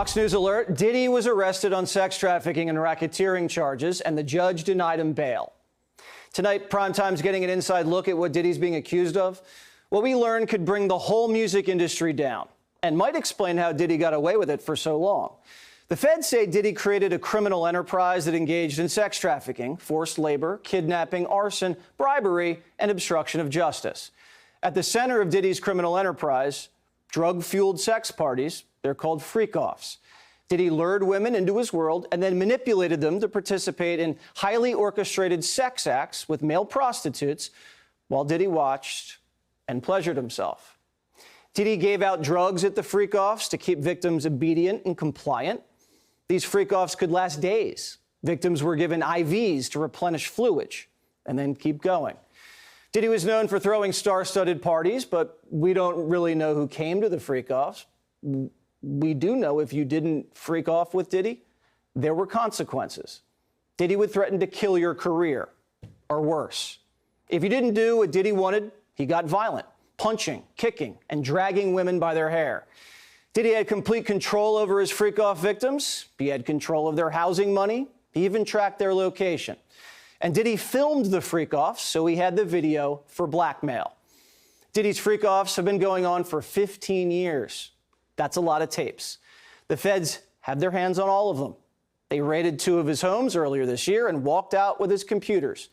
Fox News alert, Diddy was arrested on sex trafficking and racketeering charges, and the judge denied him bail. Tonight, Primetime's getting an inside look at what Diddy's being accused of. What we learn could bring the whole music industry down and might explain how Diddy got away with it for so long. The feds say Diddy created a criminal enterprise that engaged in sex trafficking, forced labor, kidnapping, arson, bribery, and obstruction of justice. At the center of Diddy's criminal enterprise, drug-fueled sex parties. They're called freak-offs. Diddy lured women into his world and then manipulated them to participate in highly orchestrated sex acts with male prostitutes while Diddy watched and pleasured himself. Diddy gave out drugs at the freak-offs to keep victims obedient and compliant. These freak-offs could last days. Victims were given IVs to replenish fluids and then keep going. Diddy was known for throwing star-studded parties, but we don't really know who came to the freak-offs. We do know if you didn't freak off with Diddy, there were consequences. Diddy would threaten to kill your career, or worse. If you didn't do what Diddy wanted, he got violent, punching, kicking, and dragging women by their hair. Diddy had complete control over his freak-off victims. He had control of their housing money. He even tracked their location. And Diddy filmed the freak-offs, so he had the video for blackmail. Diddy's freak-offs have been going on for 15 years. That's a lot of tapes. The feds have their hands on all of them. They raided 2 of his homes earlier this year and walked out with his computers.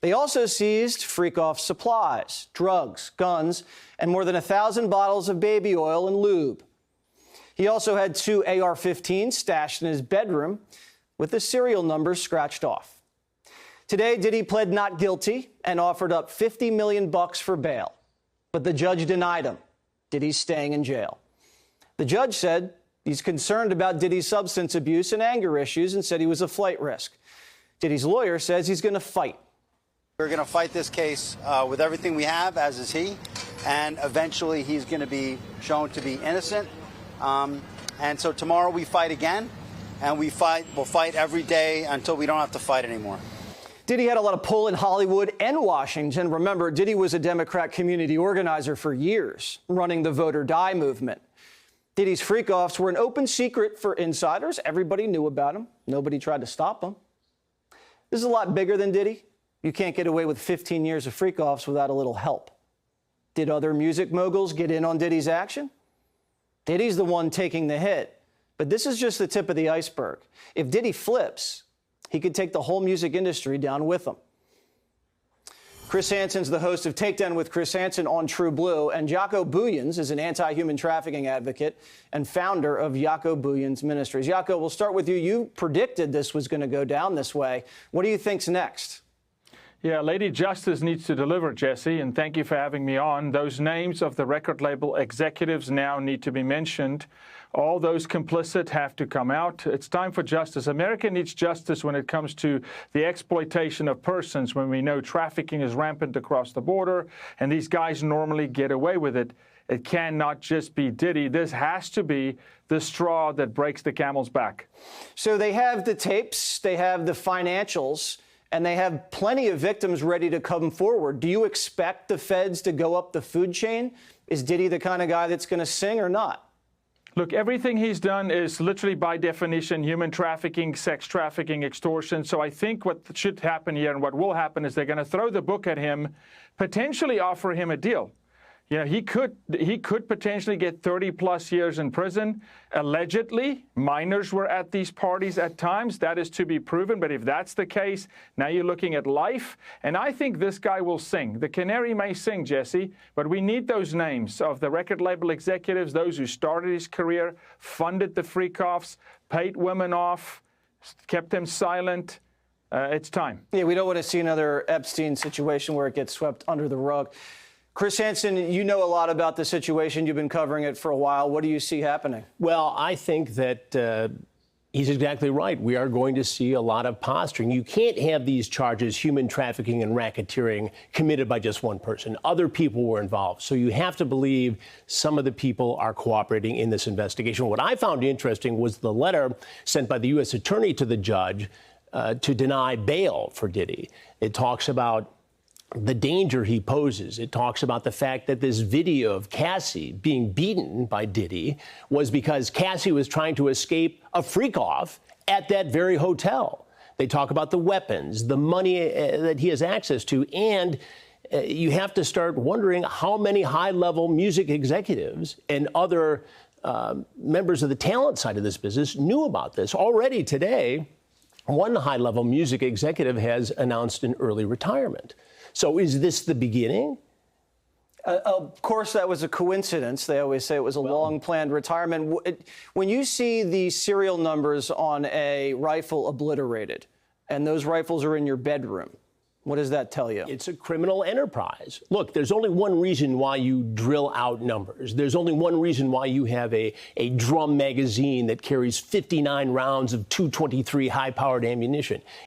They also seized freak-off supplies, drugs, guns, and more than 1,000 bottles of baby oil and lube. He also had 2 AR-15s stashed in his bedroom with the serial numbers scratched off. Today, Diddy pled not guilty and offered up $50 million for bail. But the judge denied him. Diddy's staying in jail. The judge said he's concerned about Diddy's substance abuse and anger issues and said he was a flight risk. Diddy's lawyer says he's going to fight. We're going to fight this case with everything we have, as is he, and eventually he's going to be shown to be innocent. And so tomorrow we fight again, and we'll fight every day until we don't have to fight anymore. Diddy had a lot of pull in Hollywood and Washington. Remember, Diddy was a Democrat community organizer for years, running the Vote or Die movement. Diddy's freak-offs were an open secret for insiders. Everybody knew about him. Nobody tried to stop him. This is a lot bigger than Diddy. You can't get away with 15 years of freak-offs without a little help. Did other music moguls get in on Diddy's action? Diddy's the one taking the hit. But this is just the tip of the iceberg. If Diddy flips, he could take the whole music industry down with him. Chris Hansen's the host of Takedown with Chris Hansen on True Blue, and Jaco Booyens is an anti-human trafficking advocate and founder of Jaco Booyens Ministries. Jaco, we'll start with you. You predicted this was going to go down this way. What do you think's next? Yeah, Lady Justice needs to deliver, Jesse, and thank you for having me on. Those names of the record label executives now need to be mentioned. All those complicit have to come out. It's time for justice. America needs justice when it comes to the exploitation of persons, when we know trafficking is rampant across the border, and these guys normally get away with it. It cannot just be Diddy. This has to be the straw that breaks the camel's back. So they have the tapes, they have the financials, and they have plenty of victims ready to come forward. Do you expect the feds to go up the food chain? Is Diddy the kind of guy that's going to sing or not? Look, everything he's done is literally by definition human trafficking, sex trafficking, extortion. So I think what should happen here and what will happen is they're going to throw the book at him, potentially offer him a deal. You know, he could potentially get 30+ years in prison. Allegedly, minors were at these parties at times. That is to be proven. But if that's the case, now you're looking at life. And I think this guy will sing. The canary may sing, Jesse, but we need those names of the record label executives, those who started his career, funded the freak-offs, paid women off, kept them silent. It's time. Yeah, we don't want to see another Epstein situation where it gets swept under the rug. Chris Hansen, you know a lot about the situation. You've been covering it for a while. What do you see happening? Well, I think that he's exactly right. We are going to see a lot of posturing. You can't have these charges, human trafficking and racketeering, committed by just one person. Other people were involved. So you have to believe some of the people are cooperating in this investigation. What I found interesting was the letter sent by the U.S. attorney to the judge to deny bail for Diddy. It talks about the danger he poses. It talks about the fact that this video of Cassie being beaten by Diddy was because Cassie was trying to escape a freak-off at that very hotel. They talk about the weapons, the money that he has access to, and you have to start wondering how many high-level music executives and other members of the talent side of this business knew about this. Already today, one high-level music executive has announced an early retirement. So is this the beginning? Of course, that was a coincidence. They always say it was a long-planned retirement. When you see the serial numbers on a rifle obliterated, and those rifles are in your bedroom, what does that tell you? It's a criminal enterprise. Look, there's only one reason why you drill out numbers. There's only one reason why you have a drum magazine that carries 59 rounds of .223 high-powered ammunition.